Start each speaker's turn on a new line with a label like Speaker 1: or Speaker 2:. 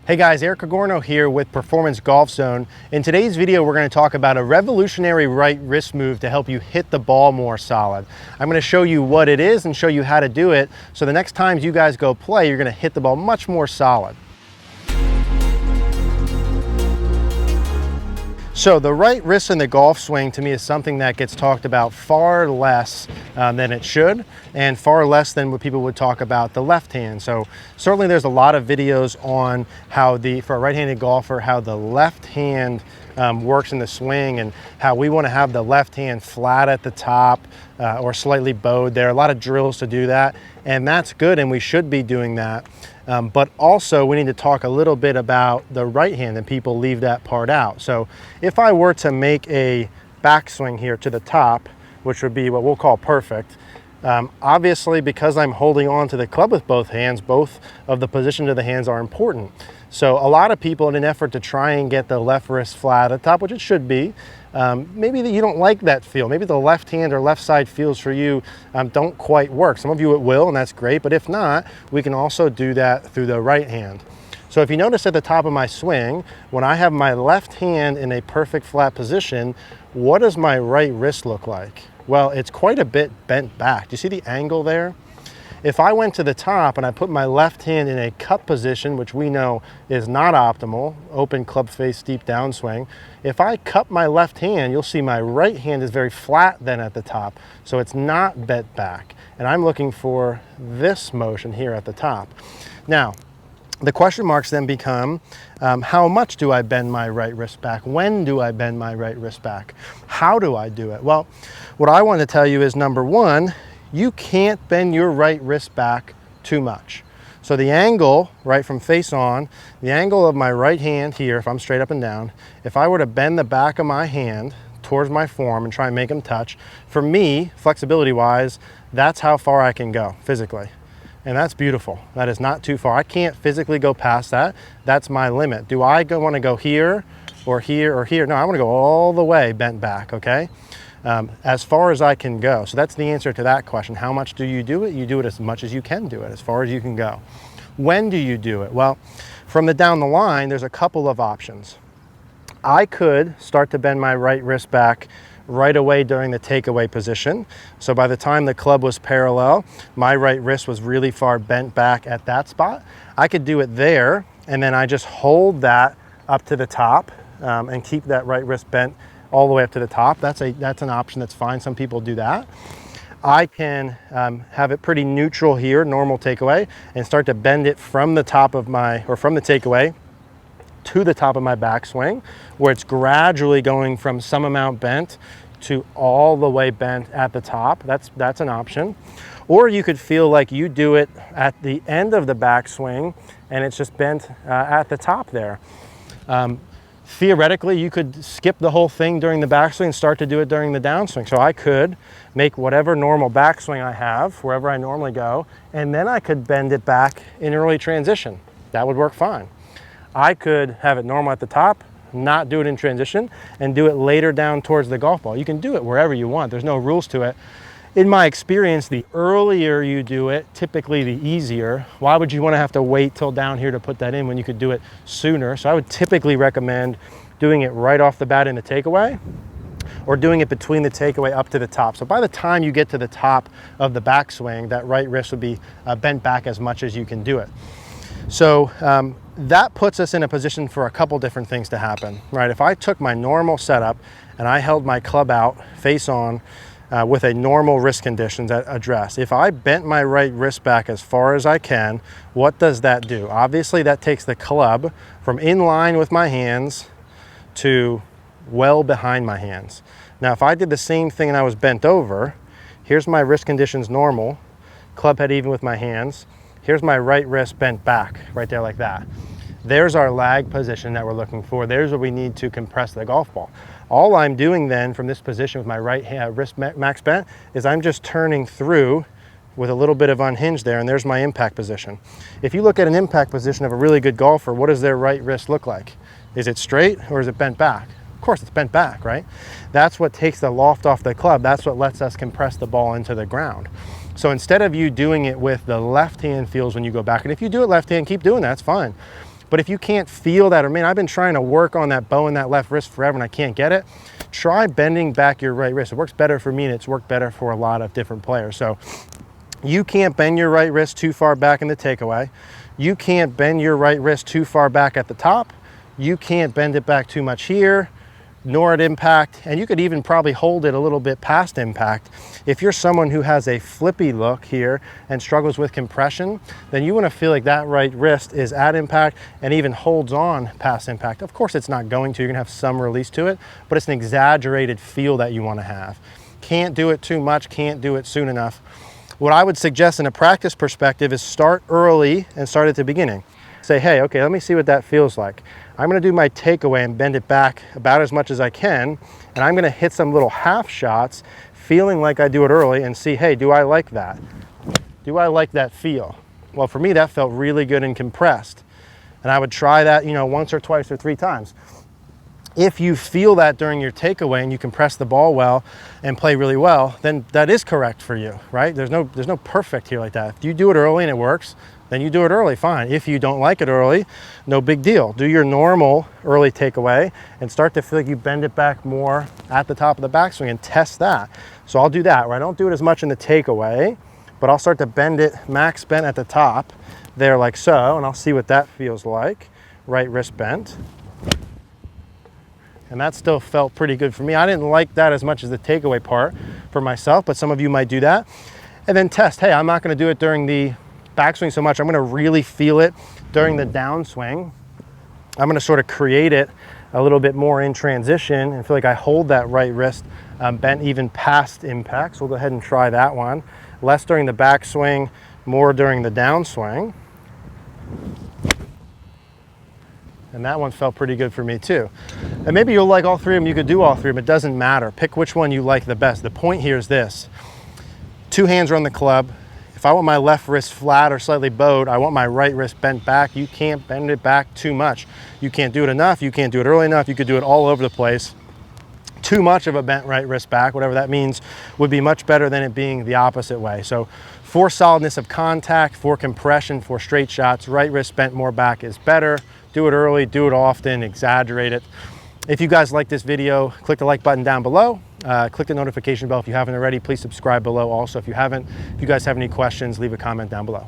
Speaker 1: Hey guys, Eric Agorno here with Performance Golf Zone. In today's video, we're going to talk about a revolutionary right wrist move to help you hit the ball more solid. I'm going to show you what it is and show you how to do it, so the next time you guys go play, you're going to hit the ball much more solid. So the right wrist in the golf swing to me is something that gets talked about far less than it should, and far less than what people would talk about the left hand. So certainly there's a lot of videos on how for a right-handed golfer, how the left hand works in the swing and how we want to have the left hand flat at the top or slightly bowed there. A lot of drills to do that, and that's good, and we should be doing that. But also we need to talk a little bit about the right hand, and people leave that part out. So if I were to make a backswing here to the top, which would be what we'll call perfect, obviously because I'm holding on to the club with both hands, both of the positions of the hands are important. So a lot of people, in an effort to try and get the left wrist flat at the top, which it should be, maybe that you don't like that feel. Maybe the left hand or left side feels for you don't quite work. Some of you it will, and that's great, but if not, we can also do that through the right hand. So if you notice at the top of my swing, when I have my left hand in a perfect flat position, what does my right wrist look like? Well, it's quite a bit bent back. Do you see the angle there? If I went to the top and I put my left hand in a cup position, which we know is not optimal, open club face, deep downswing, if I cup my left hand, you'll see my right hand is very flat then at the top, so it's not bent back. And I'm looking for this motion here at the top. Now, the question marks then become, how much do I bend my right wrist back? When do I bend my right wrist back? How do I do it? Well, what I want to tell you is, number one, you can't bend your right wrist back too much. So the angle, right from face on, the angle of my right hand here, if I'm straight up and down, if I were to bend the back of my hand towards my form and try and make them touch, for me, flexibility-wise, that's how far I can go physically. And that's beautiful. That is not too far. I can't physically go past that. That's my limit. Do I want to go here or here or here? No, I want to go all the way bent back, okay? As far as I can go. So that's the answer to that question. How much do you do it? You do it as much as you can do it, as far as you can go. When do you do it? Well, from the down the line, there's a couple of options. I could start to bend my right wrist back right away during the takeaway position. So by the time the club was parallel, my right wrist was really far bent back at that spot. I could do it there, and then I just hold that up to the top and keep that right wrist bent all the way up to the top. That's an option that's fine. Some people do that. I can have it pretty neutral here, normal takeaway, and start to bend it from the top of from the takeaway to the top of my backswing, where it's gradually going from some amount bent to all the way bent at the top. That's an option. Or you could feel like you do it at the end of the backswing and it's just bent at the top there. Theoretically, you could skip the whole thing during the backswing and start to do it during the downswing. So I could make whatever normal backswing I have, wherever I normally go, and then I could bend it back in early transition. That would work fine. I could have it normal at the top, not do it in transition, and do it later down towards the golf ball. You can do it wherever you want. There's no rules to it. In my experience, the earlier you do it, typically the easier. Why would you want to have to wait till down here to put that in when you could do it sooner? So I would typically recommend doing it right off the bat in the takeaway, or doing it between the takeaway up to the top. So by the time you get to the top of the backswing, that right wrist would be bent back as much as you can do it. So that puts us in a position for a couple different things to happen, right? If I took my normal setup and I held my club out face on with a normal wrist conditions addressed, if I bent my right wrist back as far as I can, what does that do? Obviously that takes the club from in line with my hands to well behind my hands. Now if I did the same thing and I was bent over, here's my wrist conditions normal, club head even with my hands, here's my right wrist bent back right there like that. There's our lag position that we're looking for. There's where we need to compress the golf ball. All I'm doing then from this position with my right wrist max bent is I'm just turning through with a little bit of unhinged there, and there's my impact position. If you look at an impact position of a really good golfer, what does their right wrist look like? Is it straight or is it bent back? Of course it's bent back, right? That's what takes the loft off the club. That's what lets us compress the ball into the ground. So instead of you doing it with the left hand feels when you go back, and if you do it left hand, keep doing that, it's fine. But if you can't feel that, or man, I've been trying to work on that bow in that left wrist forever and I can't get it, try bending back your right wrist. It works better for me and it's worked better for a lot of different players. So you can't bend your right wrist too far back in the takeaway. You can't bend your right wrist too far back at the top. You can't bend it back too much here, nor at impact. And you could even probably hold it a little bit past impact. If you're someone who has a flippy look here and struggles with compression, then you want to feel like that right wrist is at impact and even holds on past impact. Of course, it's not going to. You're going to have some release to it, but it's an exaggerated feel that you want to have. Can't do it too much, can't do it soon enough. What I would suggest in a practice perspective is start early and start at the beginning. Say, hey, okay, let me see what that feels like. I'm gonna do my takeaway and bend it back about as much as I can, and I'm gonna hit some little half shots, feeling like I do it early, and see, hey, do I like that? Do I like that feel? Well, for me, that felt really good and compressed. And I would try that, once or twice or 3 times. If you feel that during your takeaway and you compress the ball well and play really well, then that is correct for you, right? There's no perfect here like that. If you do it early and it works, then you do it early, fine. If you don't like it early, no big deal. Do your normal early takeaway and start to feel like you bend it back more at the top of the backswing and test that. So I'll do that, where I don't do it as much in the takeaway, but I'll start to bend it max bent at the top there like so, and I'll see what that feels like. Right wrist bent. And that still felt pretty good for me. I didn't like that as much as the takeaway part for myself, but some of you might do that. And then test, hey, I'm not gonna do it during the backswing so much. I'm gonna really feel it during the downswing. I'm gonna sort of create it a little bit more in transition and feel like I hold that right wrist bent even past impact. So we'll go ahead and try that one. Less during the backswing, more during the downswing. And that one felt pretty good for me too. And maybe you'll like all 3 of them. You could do all 3 of them. It doesn't matter. Pick which one you like the best. The point here is this. 2 hands are on the club. If I want my left wrist flat or slightly bowed, I want my right wrist bent back. You can't bend it back too much. You can't do it enough. You can't do it early enough. You could do it all over the place. Too much of a bent right wrist back, whatever that means, would be much better than it being the opposite way. So for solidness of contact, for compression, for straight shots, right wrist bent more back is better. Do it early, do it often, exaggerate it. If you guys like this video, click the like button down below. Click the notification bell if you haven't already. Please subscribe below also if you haven't. If you guys have any questions, leave a comment down below.